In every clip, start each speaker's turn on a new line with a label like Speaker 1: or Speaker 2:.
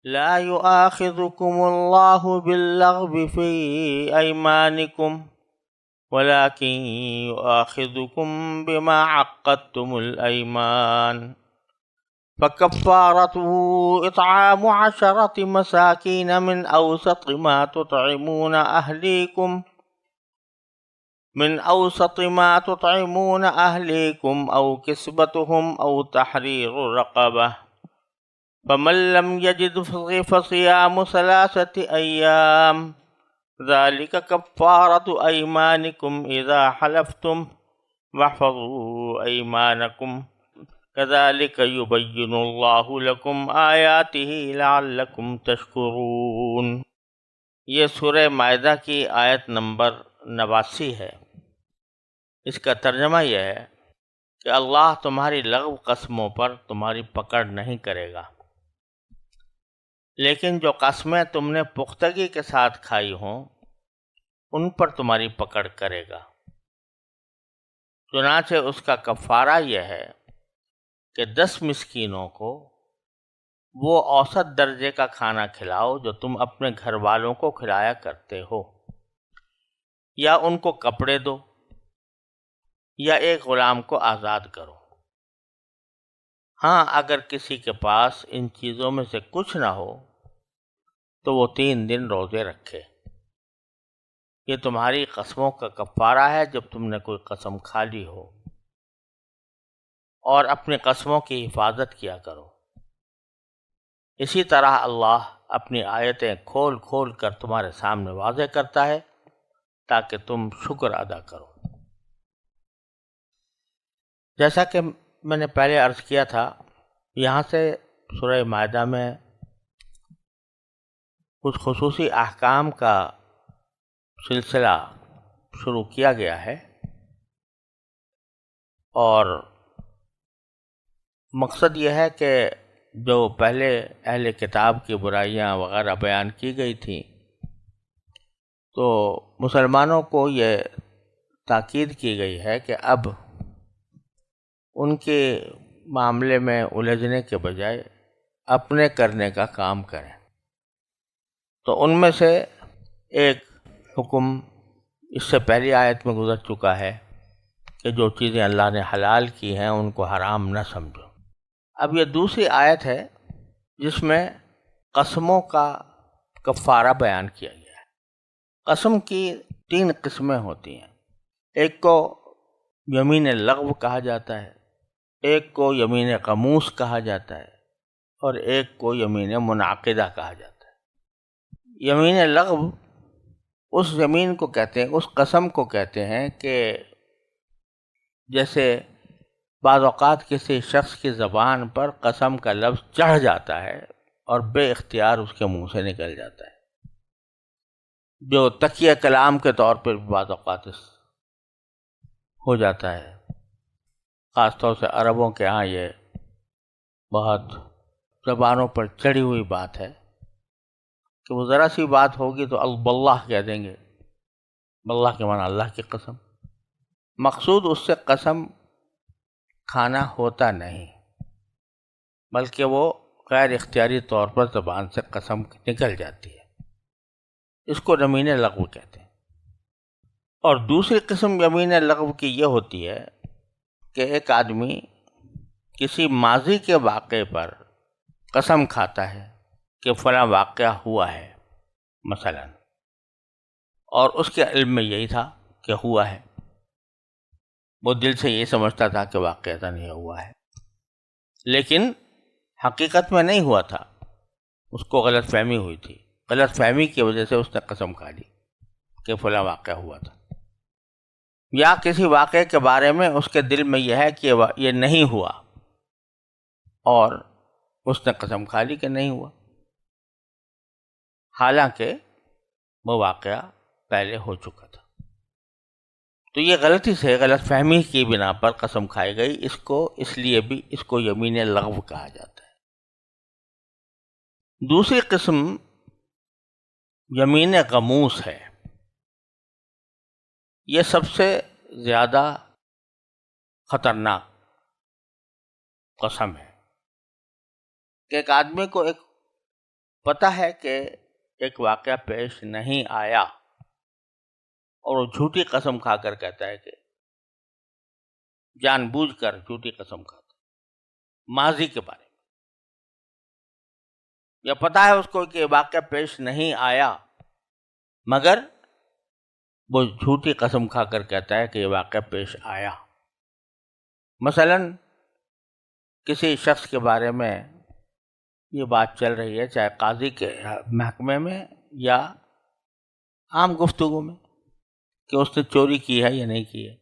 Speaker 1: لا يؤاخذكم الله باللغو في أيمانكم ولكن يؤاخذكم بما عقدتم الأيمان فكفارته إطعام 10 مساكين من أوسط ما تطعمون أهليكم أو كسبتهم أو تحرير رقبة فمن لم يجد فصيام 3 أيام ذلك كفارة أيمانكم إذا حلفتم واحفظوا أيمانكم كذلك يبين الله لكم آياته لعلكم تشكرون۔ یہ سورہ مائدہ کی آیت نمبر 89 ہے۔ اس کا ترجمہ یہ ہے کہ اللہ تمہاری لغو قسموں پر تمہاری پکڑ نہیں کرے گا، لیکن جو قسمیں تم نے پختگی کے ساتھ کھائی ہوں ان پر تمہاری پکڑ کرے گا۔ چنانچہ اس کا کفارہ یہ ہے کہ 10 مسکینوں کو وہ اوسط درجے کا کھانا کھلاؤ جو تم اپنے گھر والوں کو کھلایا کرتے ہو، یا ان کو کپڑے دو، یا ایک غلام کو آزاد کرو۔ ہاں، اگر کسی کے پاس ان چیزوں میں سے کچھ نہ ہو تو وہ 3 دن روزے رکھے۔ یہ تمہاری قسموں کا کفارہ ہے جب تم نے کوئی قسم کھا لی ہو، اور اپنی قسموں کی حفاظت کیا کرو۔ اسی طرح اللہ اپنی آیتیں کھول کھول کر تمہارے سامنے واضح کرتا ہے تاکہ تم شکر ادا کرو۔ جیسا کہ میں نے پہلے عرض کیا تھا، یہاں سے سورہ مائدہ میں کچھ خصوصی احکام کا سلسلہ شروع کیا گیا ہے، اور مقصد یہ ہے کہ جو پہلے اہل کتاب کی برائیاں وغیرہ بیان کی گئی تھیں، تو مسلمانوں کو یہ تاکید کی گئی ہے کہ اب ان کے معاملے میں الجھنے کے بجائے اپنے کرنے کا کام کریں۔ تو ان میں سے ایک حکم اس سے پہلی آیت میں گزر چکا ہے کہ جو چیزیں اللہ نے حلال کی ہیں ان کو حرام نہ سمجھو۔ اب یہ دوسری آیت ہے جس میں قسموں کا کفارہ بیان کیا گیا ہے۔ قسم کی 3 قسمیں ہوتی ہیں، ایک کو یمین لغو کہا جاتا ہے، ایک کو یمین غموس کہا جاتا ہے، اور ایک کو یمین منعقدہ کہا جاتا ہے۔ یمین لغو اس یمین کو کہتے ہیں، اس قسم کو کہتے ہیں کہ جیسے بعض اوقات کسی شخص کی زبان پر قسم کا لفظ چڑھ جاتا ہے اور بے اختیار اس کے منہ سے نکل جاتا ہے، جو تکیہ کلام کے طور پر بعض اوقات ہو جاتا ہے۔ خاص طور سے عربوں کے ہاں یہ بہت زبانوں پر چڑھی ہوئی بات ہے کہ وہ ذرا سی بات ہوگی تو باللہ کہہ دیں گے۔ باللہ کے معنی اللہ کی قسم۔ مقصود اس سے قسم کھانا ہوتا نہیں، بلکہ وہ غیر اختیاری طور پر زبان سے قسم نکل جاتی ہے۔ اس کو یمین لغو کہتے ہیں۔ اور دوسری قسم یمین لغو کی یہ ہوتی ہے کہ ایک آدمی کسی ماضی کے واقعے پر قسم کھاتا ہے کہ فلاں واقعہ ہوا ہے مثلا، اور اس کے علم میں یہی تھا کہ ہوا ہے، وہ دل سے یہ سمجھتا تھا کہ واقعتاً یہ ہوا ہے، لیکن حقیقت میں نہیں ہوا تھا، اس کو غلط فہمی ہوئی تھی، غلط فہمی کی وجہ سے اس نے قسم کھا لی کہ فلاں واقعہ ہوا تھا۔ یا کسی واقعے کے بارے میں اس کے دل میں یہ ہے کہ یہ نہیں ہوا، اور اس نے قسم کھا لی کہ نہیں ہوا، حالانکہ وہ واقعہ پہلے ہو چکا تھا۔ تو یہ غلطی سے غلط فہمی کی بنا پر قسم کھائی گئی، اس لیے بھی اس کو یمین لغو کہا جاتا ہے۔ دوسری قسم یمین غموس ہے۔ یہ سب سے زیادہ خطرناک قسم ہے کہ ایک آدمی کو ایک پتہ ہے کہ ایک واقعہ پیش نہیں آیا اور وہ جھوٹی قسم کھا کر کہتا ہے کہ جان بوجھ کر جھوٹی قسم کھاتا ہے ماضی کے بارے میں، یا پتہ ہے اس کو کہ واقعہ پیش نہیں آیا مگر وہ جھوٹی قسم کھا کر کہتا ہے کہ یہ واقعہ پیش آیا۔ مثلا کسی شخص کے بارے میں یہ بات چل رہی ہے، چاہے قاضی کے محکمے میں یا عام گفتگو میں، کہ اس نے چوری کی ہے یا نہیں کی ہے۔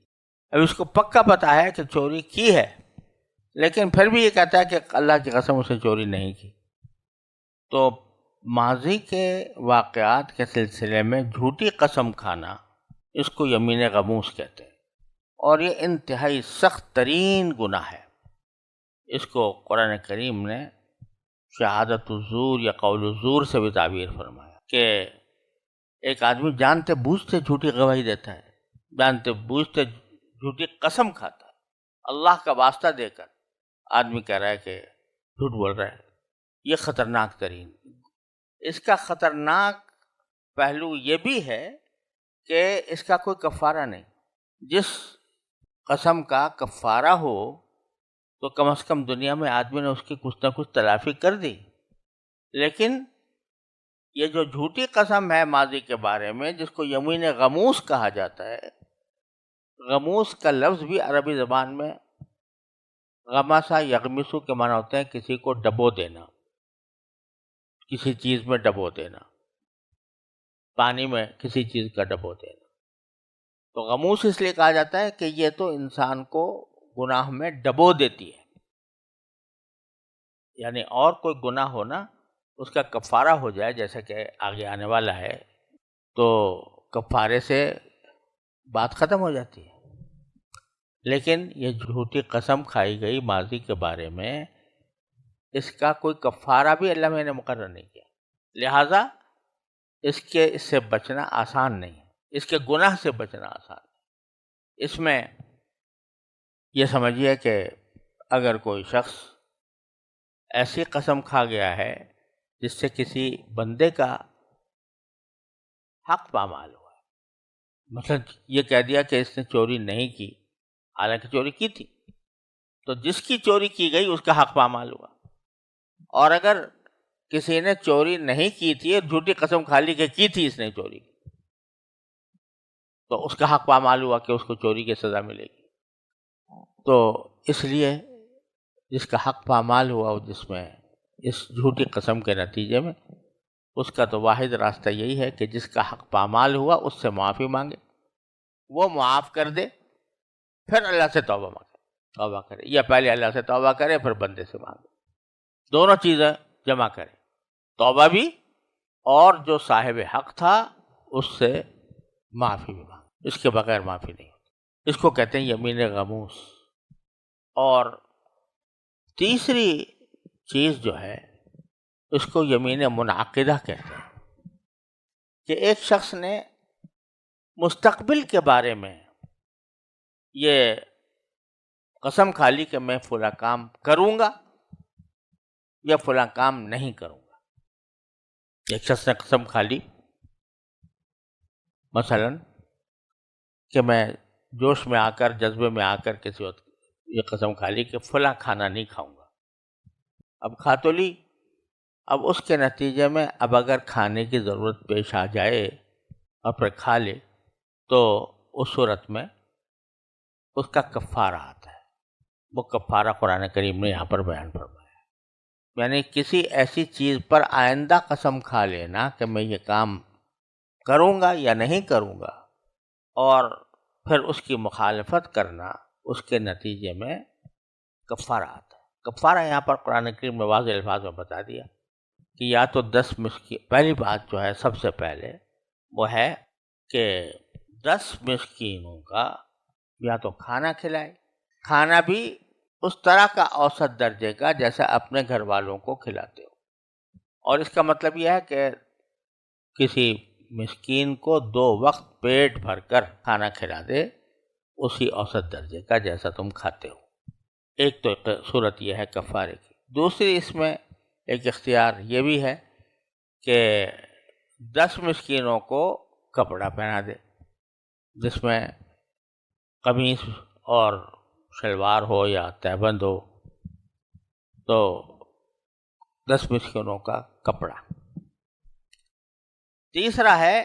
Speaker 1: اب اس کو پکا پتہ ہے کہ چوری کی ہے، لیکن پھر بھی یہ کہتا ہے کہ اللہ کی قسم اس نے چوری نہیں کی۔ تو ماضی کے واقعات کے سلسلے میں جھوٹی قسم کھانا، اس کو یمین غموس کہتے ہیں، اور یہ انتہائی سخت ترین گناہ ہے۔ اس کو قرآن کریم نے شہادت الزور یا قول الزور سے بھی تعبیر فرمایا کہ ایک آدمی جانتے بوجھتے جھوٹی گواہی دیتا ہے، جانتے بوجھتے جھوٹی قسم کھاتا ہے، اللہ کا واسطہ دے کر آدمی کہہ رہا ہے کہ جھوٹ بول رہا ہے۔ یہ خطرناک ترین، اس کا خطرناک پہلو یہ بھی ہے کہ اس کا کوئی کفارہ نہیں۔ جس قسم کا کفارہ ہو تو کم از کم دنیا میں آدمی نے اس کی کچھ نہ کچھ تلافی کر دی، لیکن یہ جو جھوٹی قسم ہے ماضی کے بارے میں، جس کو یمین غموس کہا جاتا ہے، غموس کا لفظ بھی عربی زبان میں غمسا یغمسو کے معنی ہوتے ہیں کسی کو ڈبو دینا، کسی چیز میں ڈبو دینا، پانی میں کسی چیز کا ڈبو دینا۔ تو غموس اس لیے کہا جاتا ہے کہ یہ تو انسان کو گناہ میں ڈبو دیتی ہے، یعنی اور کوئی گناہ ہونا اس کا کفارہ ہو جائے، جیسا کہ آگے آنے والا ہے، تو کفارے سے بات ختم ہو جاتی ہے۔ لیکن یہ جھوٹی قسم کھائی گئی ماضی کے بارے میں، اس کا کوئی کفارہ بھی اللہ میں نے مقرر نہیں کیا، لہٰذا اس سے بچنا آسان نہیں ہے، اس کے گناہ سے بچنا آسان ہے۔ اس میں یہ سمجھیے کہ اگر کوئی شخص ایسی قسم کھا گیا ہے جس سے کسی بندے کا حق پامال ہوا، مثلا یہ کہہ دیا کہ اس نے چوری نہیں کی حالانکہ چوری کی تھی، تو جس کی چوری کی گئی اس کا حق پامال ہوا۔ اور اگر کسی نے چوری نہیں کی تھی اور جھوٹی قسم کھا لی کہ کی تھی اس نے چوری، تو اس کا حق پامال ہوا کہ اس کو چوری کی سزا ملے گی۔ تو اس لیے جس کا حق پامال ہوا، جس میں اس جھوٹی قسم کے نتیجے میں، اس کا تو واحد راستہ یہی ہے کہ جس کا حق پامال ہوا اس سے معافی مانگے، وہ معاف کر دے، پھر اللہ سے توبہ مانگے، توبہ کرے، یا پہلے اللہ سے توبہ کرے پھر بندے سے مانگے، دونوں چیزیں جمع کرے، توبہ بھی اور جو صاحب حق تھا اس سے معافی بھی مانگے، اس کے بغیر معافی نہیں ہوتی۔ اس کو کہتے ہیں یمین غموس۔ اور تیسری چیز جو ہے اس کو یمین منعقدہ کہتے ہیں، کہ ایک شخص نے مستقبل کے بارے میں یہ قسم کھا لی کہ میں فلاں کام کروں گا یا فلاں کام نہیں کروں گا۔ ایک شخص نے قسم کھا لی مثلا کہ میں جوش میں آ کر، جذبے میں آ کر کسی وقت یہ قسم کھا لی کہ فلاں کھانا نہیں کھاؤں گا، اب کھا تو لی، اب اس کے نتیجے میں اب اگر کھانے کی ضرورت پیش آ جائے اور پھر کھا لے تو اس صورت میں اس کا کفارہ آتا ہے۔ وہ کفارہ قرآن کریم نے یہاں پر بیان فرمایا، یعنی کسی ایسی چیز پر آئندہ قسم کھا لینا کہ میں یہ کام کروں گا یا نہیں کروں گا، اور پھر اس کی مخالفت کرنا، اس کے نتیجے میں کفارہ آتا ہے۔ کفارہ یہاں پر قرآن کریم نے واضح الفاظ میں بتا دیا کہ یا تو 10 مسکین، پہلی بات جو ہے سب سے پہلے وہ ہے کہ 10 مسکینوں کا یا تو کھانا کھلائے، کھانا بھی اس طرح کا اوسط درجے کا جیسا اپنے گھر والوں کو کھلاتے ہو، اور اس کا مطلب یہ ہے کہ کسی مسکین کو 2 وقت پیٹ بھر کر کھانا کھلا دے، اسی اوسط درجے کا جیسا تم کھاتے ہو۔ ایک تو صورت یہ ہے کفارے کی۔ دوسری اس میں ایک اختیار یہ بھی ہے کہ 10 مسکینوں کو کپڑا پہنا دے جس میں قمیص اور شلوار ہو یا تہبند ہو، تو 10 مسکینوں کا کپڑا۔ تیسرا ہے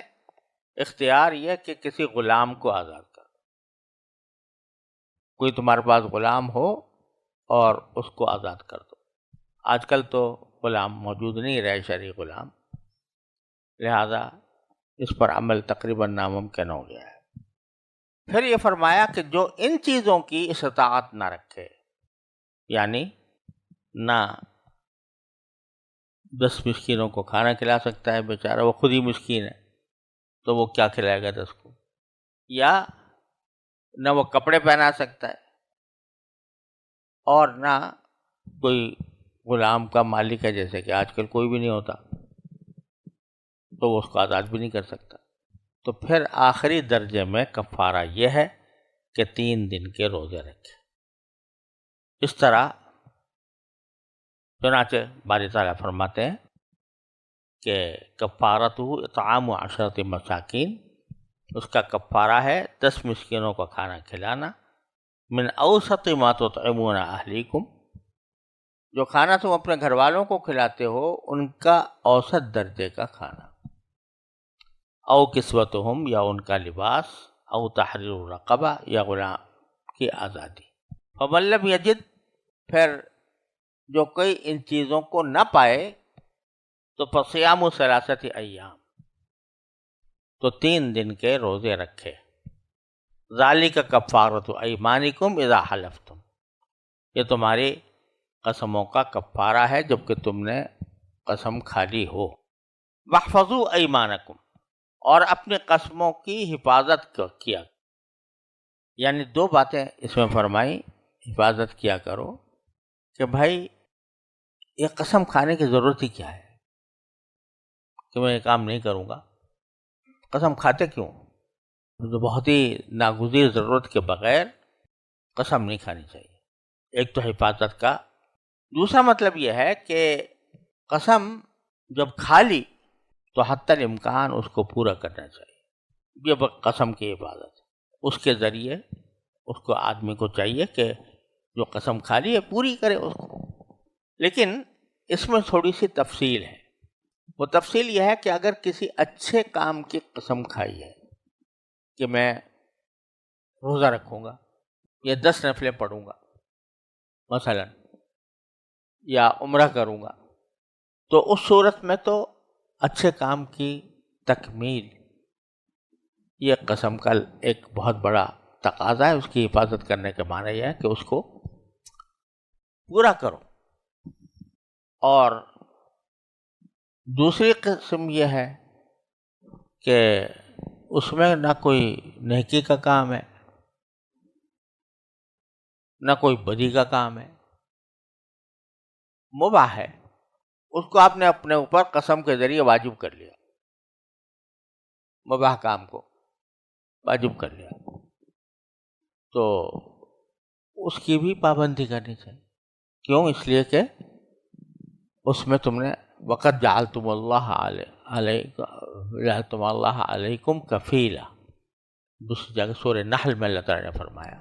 Speaker 1: اختیار یہ کہ کسی غلام کو آزاد کر، کوئی تمہارے پاس غلام ہو اور اس کو آزاد کر دو۔ آج کل تو غلام موجود نہیں رہے، شرعی غلام، لہذا اس پر عمل تقریباً ناممکن ہو گیا ہے۔ پھر یہ فرمایا کہ جو ان چیزوں کی استطاعت نہ رکھے، یعنی نہ 10 مسکینوں کو کھانا کھلا سکتا ہے بیچارہ، وہ خود ہی مسکین ہے تو وہ کیا کھلائے گا 10 کو، یا نہ وہ کپڑے پہنا سکتا ہے، اور نہ کوئی غلام کا مالک ہے، جیسے کہ آج کل کوئی بھی نہیں ہوتا، تو وہ اس کو آزاد بھی نہیں کر سکتا، تو پھر آخری درجے میں کفارہ یہ ہے کہ 3 دن کے روزے رکھے۔ اس طرح چنانچہ باری تعالیٰ فرماتے ہیں کہ کفارتہ اطعام 10 مساکین، اس کا کفارہ ہے 10 مسکینوں کو کھانا کھلانا، من اوسط ما تطعمون اہلیکم، جو کھانا تم اپنے گھر والوں کو کھلاتے ہو ان کا اوسط درجے کا کھانا، او کسوتہم، یا ان کا لباس، او تحریر رقبہ، یا غلام کی آزادی۔ فمن لم یجد، پھر جو کوئی ان چیزوں کو نہ پائے تو فصیام 3 ایام، تو 3 دن کے روزے رکھے۔ ذالک کفارۃ ایمانکم اذا حلفتم، یہ تمہاری قسموں کا کفارہ ہے جب کہ تم نے قسم کھا لی ہو۔ واحفظوا ایمانکم، اور اپنی قسموں کی حفاظت کیا، یعنی 2 باتیں اس میں فرمائی، حفاظت کیا کرو کہ بھائی یہ قسم کھانے کی ضرورت ہی کیا ہے کہ میں یہ کام نہیں کروں گا، قسم کھاتے کیوں؟ تو بہت ہی ناگزیر ضرورت کے بغیر قسم نہیں کھانی چاہیے، ایک تو حفاظت کا۔ دوسرا مطلب یہ ہے کہ قسم جب کھا لی تو حتی الامکان اس کو پورا کرنا چاہیے، یہ قسم کی حفاظت ہے، اس کے ذریعے اس کو آدمی کو چاہیے کہ جو قسم کھا لی ہے پوری کرے اس کو۔ لیکن اس میں تھوڑی سی تفصیل ہے، وہ تفصیل یہ ہے کہ اگر کسی اچھے کام کی قسم کھائی ہے کہ میں روزہ رکھوں گا یا 10 نفلیں پڑھوں گا مثلا، یا عمرہ کروں گا، تو اس صورت میں تو اچھے کام کی تکمیل یہ قسم کا ایک بہت بڑا تقاضا ہے، اس کی حفاظت کرنے کے معنی یہ ہے کہ اس کو پورا کرو۔ اور دوسری قسم یہ ہے کہ اس میں نہ کوئی نیکی کا کام ہے نہ کوئی بدی کا کام ہے، مباح ہے، اس کو آپ نے اپنے اوپر قسم کے ذریعے واجب کر لیا، مباح کام کو واجب کر لیا، تو اس کی بھی پابندی کرنی چاہیے۔ کیوں؟ اس لیے کہ اس میں تم نے وقت جعلتم اللہ علیکم کفیلا، دوسری جگہ سورہ نحل میں اللہ تعالیٰ نے فرمایا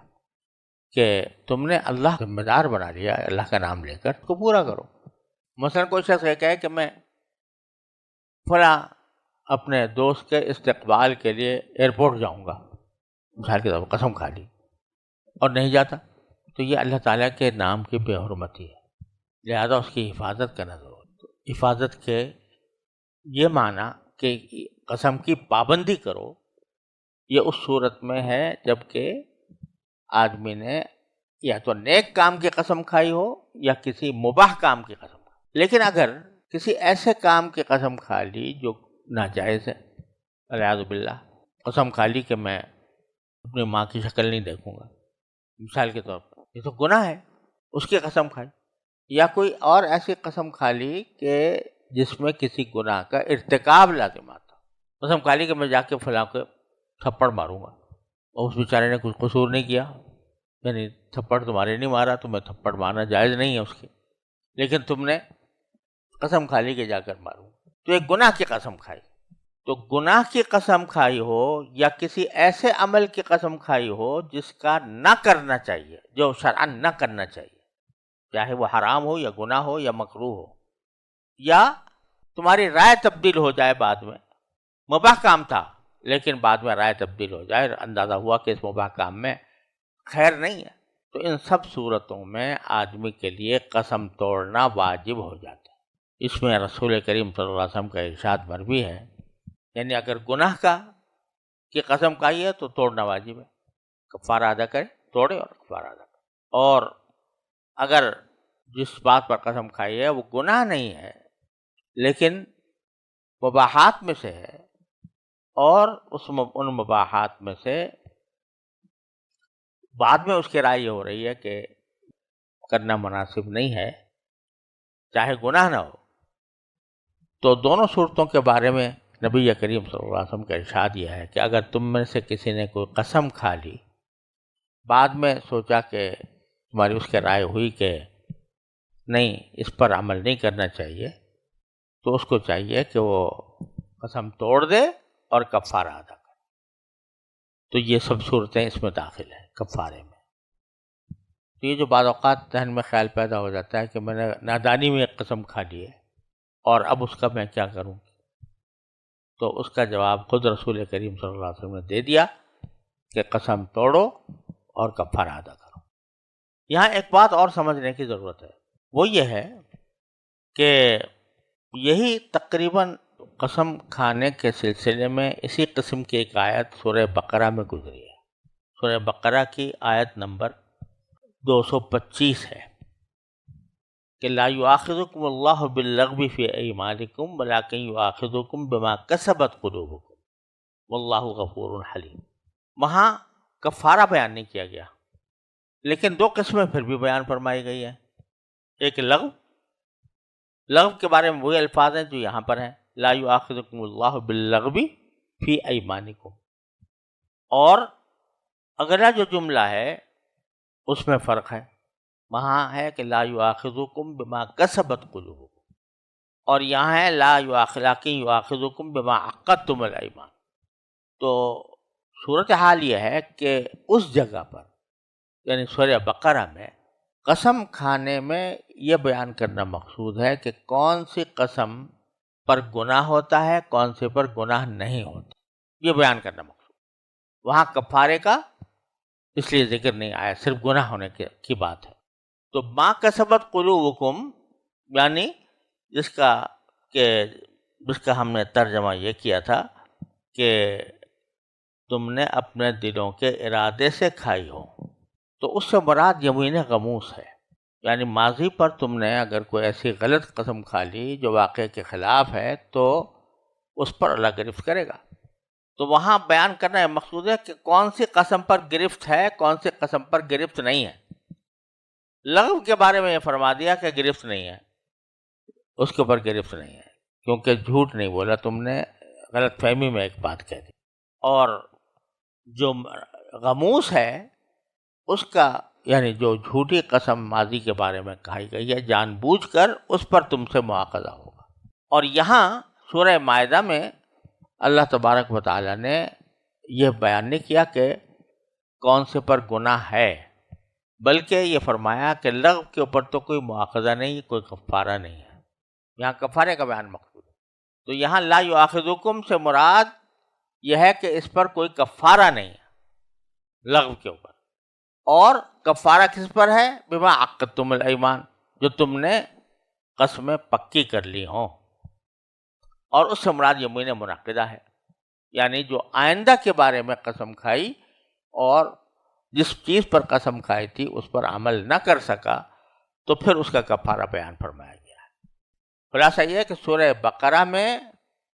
Speaker 1: کہ تم نے اللہ ذمہ دار بنا لیا، اللہ کا نام لے کر اس کو پورا کرو۔ مثلا کوئی شخص یہ کہے کہ میں فلاں اپنے دوست کے استقبال کے لیے ایئرپورٹ جاؤں گا، مثال کے طور پر قسم کھا لی اور نہیں جاتا، تو یہ اللہ تعالیٰ کے نام کی بے حرمتی ہے، لہذا اس کی حفاظت کرنا ضرور۔ حفاظت کے یہ معنی کہ قسم کی پابندی کرو، یہ اس صورت میں ہے جب کہ آدمی نے یا تو نیک کام کی قسم کھائی ہو یا کسی مباح کام کی قسم کھائی۔ لیکن اگر کسی ایسے کام کی قسم کھا لی جو ناجائز ہے، والعیاذ باللہ، قسم کھا لی کہ میں اپنی ماں کی شکل نہیں دیکھوں گا مثال کے طور پر، یہ تو گناہ ہے، اس کی قسم کھائی، یا کوئی اور ایسی قسم کھا لی کہ جس میں کسی گناہ کا ارتکاب لازم آتا، قسم کھا لی کہ میں جا کے فلاں کو تھپڑ ماروں گا، اور اس بیچارے نے کچھ قصور نہیں کیا، یعنی تھپڑ تمہارے نہیں مارا، تمہیں تھپڑ مارنا جائز نہیں ہے اس کی، لیکن تم نے قسم کھا لی کہ جا کر ماروں، تو ایک گناہ کی قسم کھائی. تو گناہ کی قسم کھائی ہو یا کسی ایسے عمل کی قسم کھائی ہو جس کا نہ کرنا چاہیے، جو شرعاً نہ کرنا چاہیے، چاہے وہ حرام ہو یا گناہ ہو یا مکروہ ہو، یا تمہاری رائے تبدیل ہو جائے بعد میں، مباح کام تھا لیکن بعد میں رائے تبدیل ہو جائے، اندازہ ہوا کہ اس مباح کام میں خیر نہیں ہے، تو ان سب صورتوں میں آدمی کے لیے قسم توڑنا واجب ہو جاتا ہے. اس میں رسول کریم صلی اللہ علیہ وسلم کا ارشاد مروی ہے، یعنی اگر گناہ کی قسم کھائی ہے تو توڑنا واجب ہے، کفارہ ادا کرے، توڑے اور کفارہ ادا کرے. اور اگر جس بات پر قسم کھائی ہے وہ گناہ نہیں ہے لیکن مباحات میں سے ہے، اور ان مباحات میں سے بعد میں اس کی رائے یہ ہو رہی ہے کہ کرنا مناسب نہیں ہے، چاہے گناہ نہ ہو، تو دونوں صورتوں کے بارے میں نبی کریم صلی اللہ علیہ وسلم کا ارشاد یہ ہے کہ اگر تم میں سے کسی نے کوئی قسم کھا لی، بعد میں سوچا کہ تمہاری اس کی رائے ہوئی کہ نہیں اس پر عمل نہیں کرنا چاہیے، تو اس کو چاہیے کہ وہ قسم توڑ دے اور کفارہ ادا کرے. تو یہ سب صورتیں اس میں داخل ہیں کفارے میں. تو یہ جو بعض اوقات ذہن میں خیال پیدا ہو جاتا ہے کہ میں نے نادانی میں ایک قسم کھا لی ہے اور اب اس کا میں کیا کروں، تو اس کا جواب خود رسول کریم صلی اللہ علیہ وسلم نے دے دیا کہ قسم توڑو اور کفارہ ادا کرو. یہاں ایک بات اور سمجھنے کی ضرورت ہے، وہ یہ ہے کہ یہی تقریباً قسم کھانے کے سلسلے میں اسی قسم کی ایک آیت سورہ بقرہ میں گزری ہے. سورہ بقرہ کی آیت نمبر 225 ہے کہ لا یؤاخذکم اللہ باللغو فی ایمانکم ولکن یؤاخذکم بما کسبت قلوبکم واللہ غفور حلیم. وہاں کفارہ بیان نہیں کیا گیا لیکن دو قسمیں پھر بھی بیان فرمائی گئی ہیں. ایک لغو کے بارے میں وہی الفاظ ہیں جو یہاں پر ہیں، لا یؤاخذکم اللہ باللغو فی ایمانکم، اور اگلا جو جملہ ہے اس میں فرق ہے. وہاں ہے کہ لا یؤاخذکم بما کسبت قلوبکم، اور یہاں ہے لا یؤاخذکم بما عقدتم الایمان. تو صورتحال یہ ہے کہ اس جگہ پر یعنی سورہ بقرہ میں قسم کھانے میں یہ بیان کرنا مقصود ہے کہ کون سی قسم پر گناہ ہوتا ہے، کون سے پر گناہ نہیں ہوتا، یہ بیان کرنا مقصود. وہاں کفارے کا اس لیے ذکر نہیں آیا، صرف گناہ ہونے کی بات ہے. تو ما کسبت قلوبکم یعنی جس کا ہم نے ترجمہ یہ کیا تھا کہ تم نے اپنے دلوں کے ارادے سے کھائی ہو، تو اس سے مراد یمین غموس ہے. یعنی ماضی پر تم نے اگر کوئی ایسی غلط قسم کھا لی جو واقعے کے خلاف ہے تو اس پر اللہ گرفت کرے گا. تو وہاں بیان کرنا یہ مقصود ہے کہ کون سی قسم پر گرفت ہے، کون سی قسم پر گرفت نہیں ہے. لغو کے بارے میں یہ فرما دیا کہ گرفت نہیں ہے، اس کے اوپر گرفت نہیں ہے کیونکہ جھوٹ نہیں بولا تم نے، غلط فہمی میں ایک بات کہہ دی. اور جو غموس ہے اس کا یعنی جو جھوٹی قسم ماضی کے بارے میں کہی گئی ہے جان بوجھ کر، اس پر تم سے مواخذہ ہوگا. اور یہاں سورہ مائدہ میں اللہ تبارک و تعالیٰ نے یہ بیان نہیں کیا کہ کون سے پر گناہ ہے، بلکہ یہ فرمایا کہ لغو کے اوپر تو کوئی مواخذہ نہیں، کوئی کفارہ نہیں ہے. یہاں کفارے کا بیان مقصود ہے. تو یہاں لا یؤاخذکم سے مراد یہ ہے کہ اس پر کوئی کفارہ نہیں ہے لغو کے اوپر. اور کفارہ کس پر ہے؟ بما عقدتم الایمان، جو تم نے قسمیں پکی کر لی ہوں. اور اس سے مراد یمین منعقدہ ہے، یعنی جو آئندہ کے بارے میں قسم کھائی اور جس چیز پر قسم کھائی تھی اس پر عمل نہ کر سکا تو پھر اس کا کفارہ بیان فرمایا گیا ہے. خلاصہ یہ ہے کہ سورہ بقرہ میں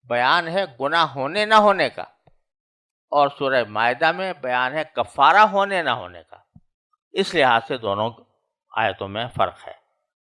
Speaker 1: بیان ہے گناہ ہونے نہ ہونے کا، اور سورہ مائدہ میں بیان ہے کفارہ ہونے نہ ہونے کا. اس لحاظ سے دونوں آیتوں میں فرق ہے.